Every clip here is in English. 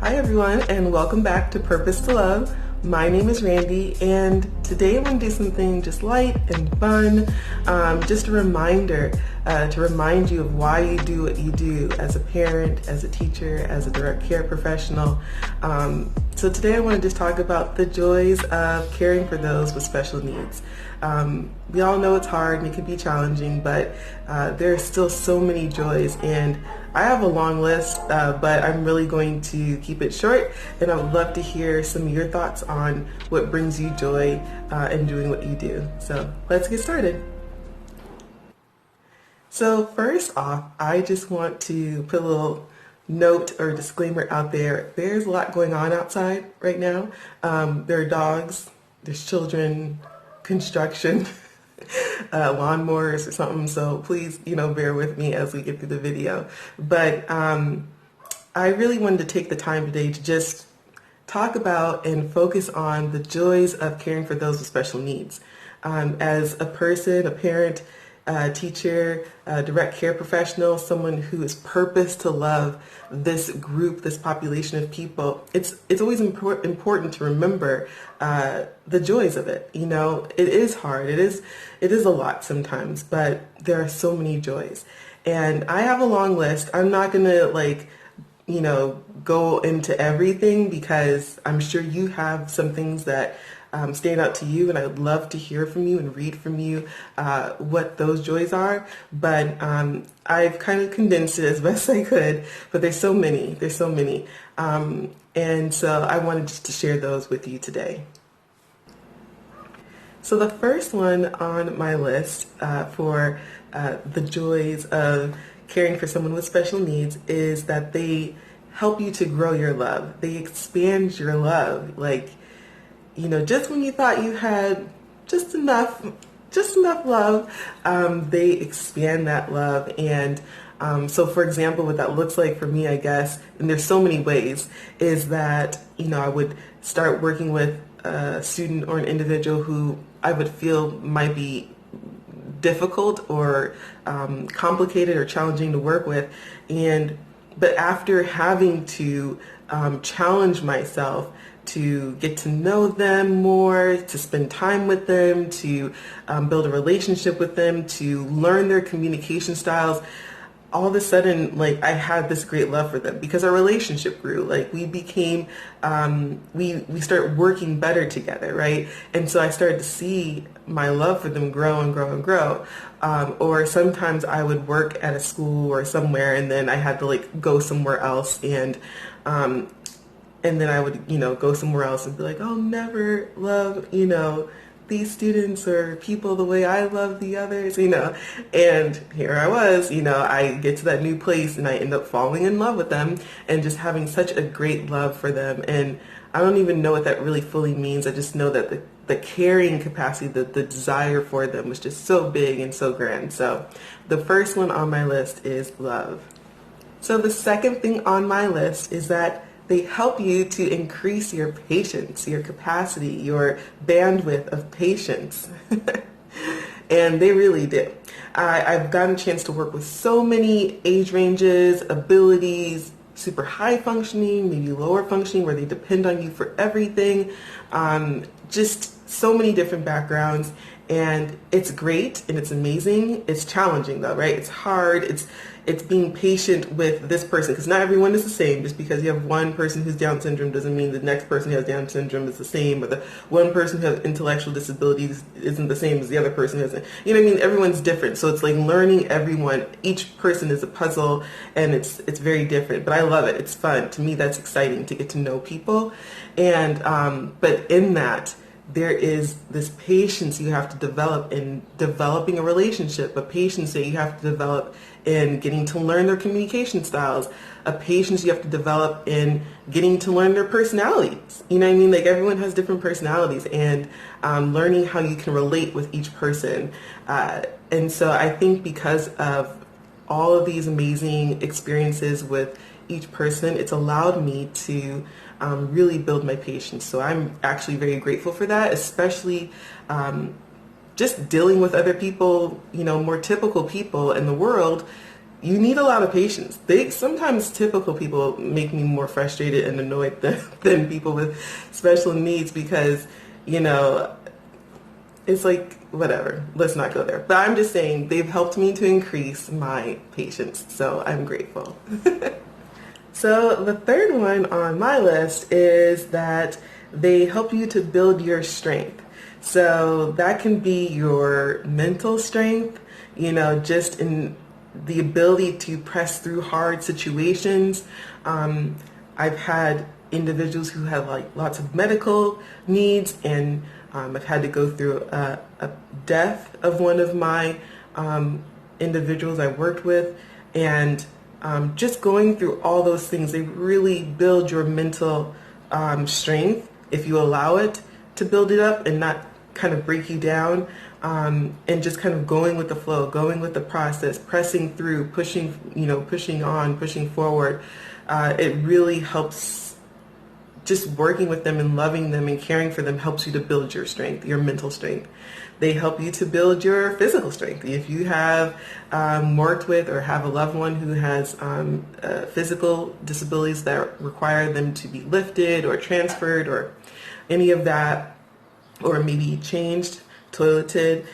Hi everyone, and welcome back to Purpose to Love. My name is Randy, and today I'm going to do something just light and fun, just a reminder to remind you of why you do what you do as a parent, as a teacher, as a direct care professional. So today I want to just talk about the joys of caring for those with special needs. We all know it's hard and it can be challenging, but there are still so many joys, and I have a long list, but I'm really going to keep it short, and I would love to hear some of your thoughts on what brings you joy in doing what you do. So let's get started. So first off, I just want to put a little note or disclaimer out there. There's a lot going on outside right now. There are dogs, there's children, construction, lawnmowers or something, so please, bear with me as we get through the video. But I really wanted to take the time today to just talk about and focus on the joys of caring for those with special needs. As a person, a parent, teacher, direct care professional, someone who is purposed to love this group, this population of people, it's always important to remember the joys of it. It is hard. It is a lot sometimes, but there are so many joys. And I have a long list. I'm not going to go into everything, because I'm sure you have some things that stand out to you, and I would love to hear from you and read from you what those joys are. But I've kind of condensed it as best I could, but there's so many. And so I wanted just to share those with you today. So the first one on my list for the joys of caring for someone with special needs is that they help you to grow your love. They expand your love. Just when you thought you had just enough love, they expand that love. And so for example, what that looks like for me, I guess, and there's so many ways, is that, I would start working with a student or an individual who I would feel might be difficult or complicated or challenging to work with. But after having to challenge myself to get to know them more, to spend time with them, to build a relationship with them, to learn their communication styles, all of a sudden, I had this great love for them because our relationship grew. We became, we started working better together, right? And so I started to see my love for them grow and grow and grow. Or sometimes I would work at a school or somewhere, and then I had to go somewhere else, and then I would, go somewhere else and be like, I'll never love, these students or people the way I love the others, and here I was, I get to that new place and I end up falling in love with them and just having such a great love for them. And I don't even know what that really fully means. I just know that the carrying capacity, the desire for them was just so big and so grand. So the first one on my list is love. So the second thing on my list is that they help you to increase your patience, your capacity, your bandwidth of patience. And they really do. I've gotten a chance to work with so many age ranges, abilities, super high functioning, maybe lower functioning, where they depend on you for everything. Just so many different backgrounds. And it's great and it's amazing. It's challenging though, right? It's hard. It's being patient with this person, because not everyone is the same. Just because you have one person who's Down syndrome doesn't mean the next person who has Down syndrome is the same, or the one person who has intellectual disabilities isn't the same as the other person who hasn't. Everyone's different. So it's learning everyone. Each person is a puzzle, and it's very different. But I love it. It's fun. To me, that's exciting to get to know people. And but in that, there is this patience you have to develop in developing a relationship, a patience that you have to develop in getting to learn their communication styles, a patience you have to develop in getting to learn their personalities. Everyone has different personalities, and learning how you can relate with each person. And so I think because of all of these amazing experiences with each person, it's allowed me to really build my patience. So I'm actually very grateful for that, especially just dealing with other people, more typical people in the world. you need a lot of patience. Sometimes typical people make me more frustrated and annoyed than people with special needs because, you know, it's like, whatever, let's not go there. But I'm just saying they've helped me to increase my patience, so I'm grateful. So the third one on my list is that they help you to build your strength. So that can be your mental strength, you know, just in the ability to press through hard situations. I've had individuals who have like lots of medical needs, and I've had to go through a death of one of my individuals I worked with, and just going through all those things, they really build your mental strength if you allow it to build it up and not kind of break you down, and just kind of going with the flow, going with the process, pressing through, pushing, you know, pushing on, pushing forward. It really helps. Just working with them and loving them and caring for them helps you to build your strength, your mental strength. They help you to build your physical strength. If you have worked with or have a loved one who has physical disabilities that require them to be lifted or transferred or any of that, or maybe changed, toileted,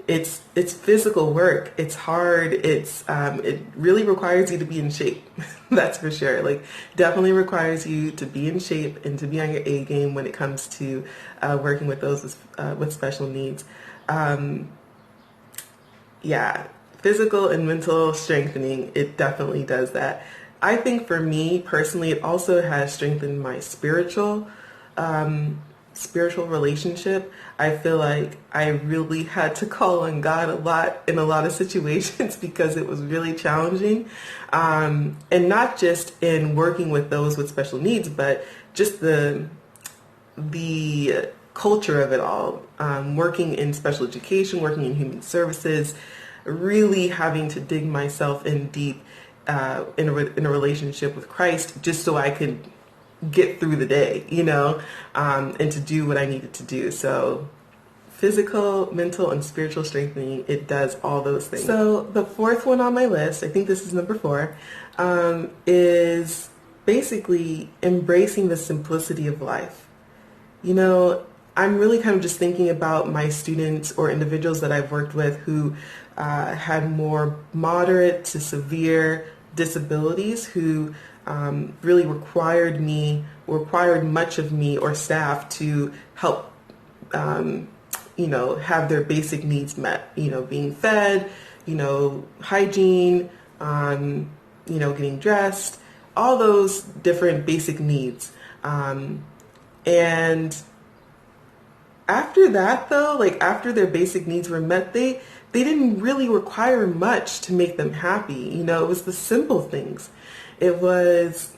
it's physical work. It's hard. It really requires you to be in shape. That's for sure. Like, definitely requires you to be in shape and to be on your A game when it comes to working with those with special needs. Yeah, physical and mental strengthening, it definitely does that. I think for me personally, it also has strengthened my spiritual relationship. I feel like I really had to call on God a lot in a lot of situations because it was really challenging. And not just in working with those with special needs, but just the culture of it all. Working in special education, working in human services, really having to dig myself in deep in a relationship with Christ just so I could get through the day, you know, and to do what I needed to do. So physical, mental, and spiritual strengthening, it does all those things. So the fourth one on my list, I think this is number 4, is basically embracing the simplicity of life. You know, I'm really kind of just thinking about my students or individuals that I've worked with who had more moderate to severe disabilities, who really required much of me or staff to help, you know, have their basic needs met, you know, being fed, you know, hygiene, you know, getting dressed, all those different basic needs. And after that though, like after their basic needs were met, they didn't really require much to make them happy. You know, it was the simple things. It was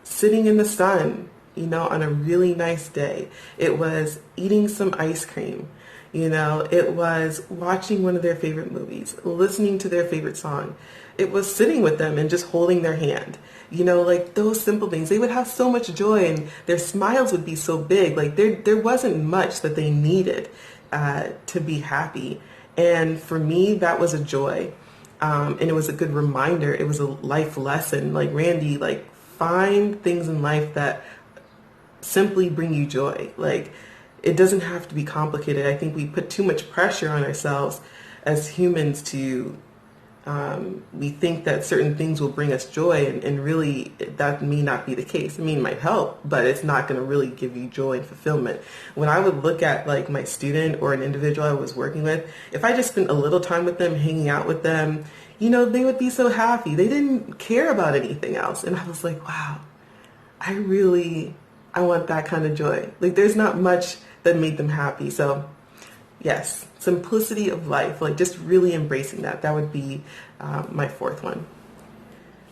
sitting in the sun, you know, on a really nice day. It was eating some ice cream. You know, it was watching one of their favorite movies, listening to their favorite song. It was sitting with them and just holding their hand. You know, like those simple things. They would have so much joy and their smiles would be so big. Like there wasn't much that they needed to be happy. And for me, that was a joy. And it was a good reminder. It was a life lesson. Like, Randy, like, find things in life that simply bring you joy. Like, it doesn't have to be complicated. I think we put too much pressure on ourselves as humans to, we think that certain things will bring us joy, and really that may not be the case. I mean, it might help, but it's not going to really give you joy and fulfillment. When I would look at like my student or an individual I was working with, if I just spent a little time with them, hanging out with them, you know, they would be so happy. They didn't care about anything else. And I was like, wow, I want that kind of joy. Like, there's not much that made them happy. So yes, simplicity of life, like just really embracing that. That would be my fourth one.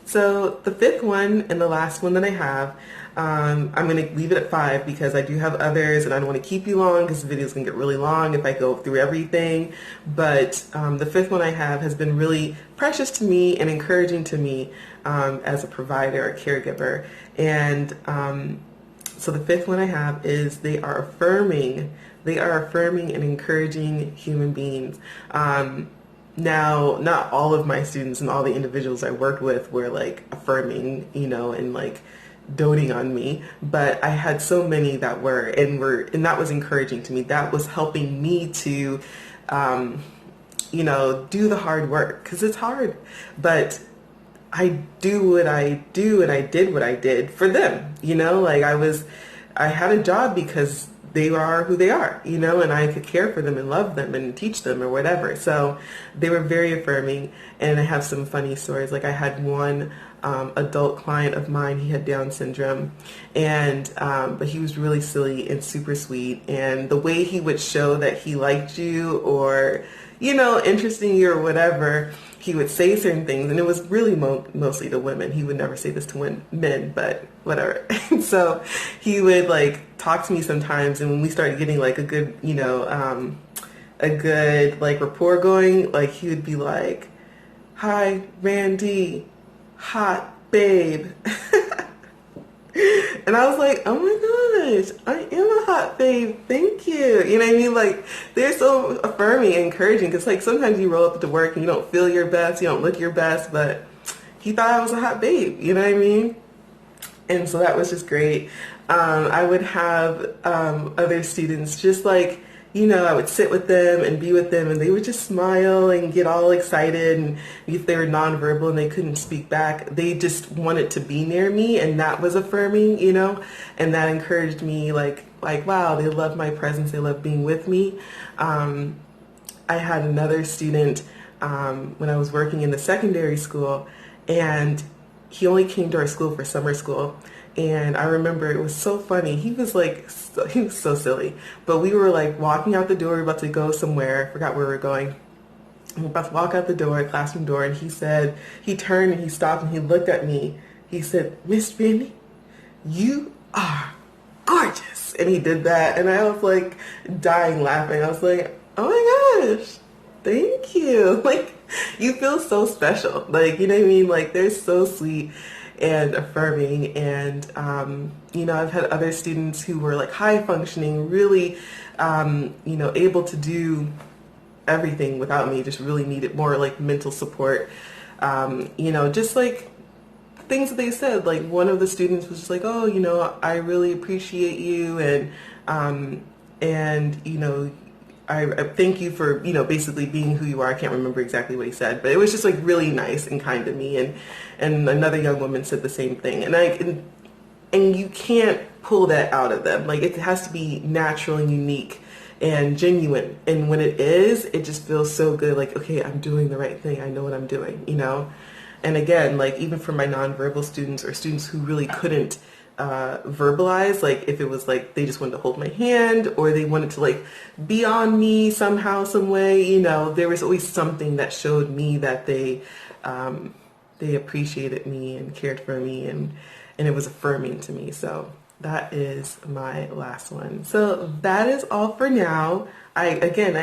So the fifth one and the last one that I have, I'm going to leave it at 5 because I do have others and I don't want to keep you long because the video is going to get really long if I go through everything. But the fifth one I have has been really precious to me and encouraging to me as a provider, a caregiver. And so the fifth one I have is they are affirming and encouraging human beings. Now, not all of my students and all the individuals I worked with were like affirming, and like doting on me, but I had so many that and that was encouraging to me. That was helping me to, do the hard work, because it's hard, but I do what I do, and I did what I did for them, like I had a job because they are who they are, and I could care for them and love them and teach them or whatever. So they were very affirming, and I have some funny stories. Like I had one adult client of mine, he had Down syndrome, and but he was really silly and super sweet, and the way he would show that he liked you or, interesting you or whatever, he would say certain things, and it was really mostly to women. He would never say this to men, but whatever. So he would like talk to me sometimes, and when we started getting like a good, like rapport going, like he would be like, "Hi, Randy, hot babe." And I was like, "Oh my gosh, I am a hot babe. Thank you." You know what I mean? Like, they're so affirming and encouraging, because like sometimes you roll up to work and you don't feel your best, you don't look your best, but he thought I was a hot babe. You know what I mean? And so that was just great. I would have other students just like, I would sit with them and be with them, and they would just smile and get all excited. And if they were nonverbal and they couldn't speak back, they just wanted to be near me, and that was affirming, and that encouraged me, like wow, they love my presence, they love being with me. I had another student when I was working in the secondary school, and he only came to our school for summer school. And I remember it was so funny. He was so silly. But we were like walking out the door, we were about to go somewhere. I forgot where we were going. We were about to walk out the door, classroom door, and he turned and he stopped and he looked at me. He said, "Miss Randy, you are gorgeous." And he did that, and I was like dying laughing. I was like, "Oh my gosh, thank you." Like, you feel so special. Like, you know what I mean? Like, they're so sweet and affirming. And I've had other students who were like high functioning, really able to do everything without me, just really needed more like mental support. Just like things that they said. Like, one of the students was just like, "Oh, I really appreciate you, and I thank you for, basically being who you are." I can't remember exactly what he said, but it was just like really nice and kind to me. And another young woman said the same thing. And you can't pull that out of them. Like, it has to be natural and unique and genuine. And when it is, it just feels so good. Like, okay, I'm doing the right thing. I know what I'm doing, And again, like, even for my nonverbal students or students who really couldn't verbalize, like if it was like they just wanted to hold my hand or they wanted to like be on me somehow, some way, there was always something that showed me that they appreciated me and cared for me, and it was affirming to me. So that is my last one. So that is all for now. I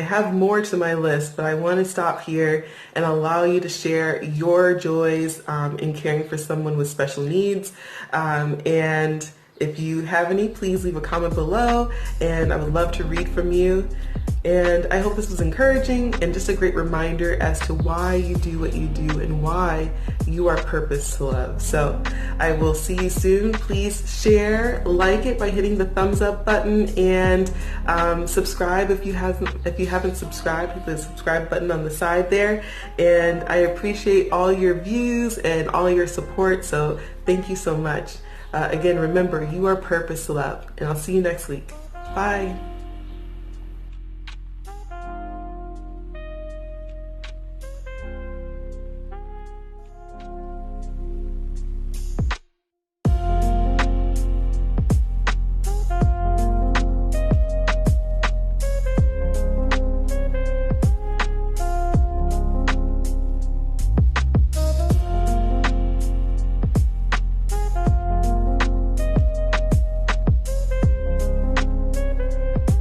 have more to my list, but I want to stop here and allow you to share your joys in caring for someone with special needs. And if you have any, please leave a comment below, and I would love to read from you. And I hope this was encouraging and just a great reminder as to why you do what you do and why you are purposed to love. So I will see you soon. Please share, like it by hitting the thumbs up button, and subscribe if you haven't subscribed. Hit the subscribe button on the side there. And I appreciate all your views and all your support. So thank you so much. Again, remember, you are purposed to love, and I'll see you next week. Bye.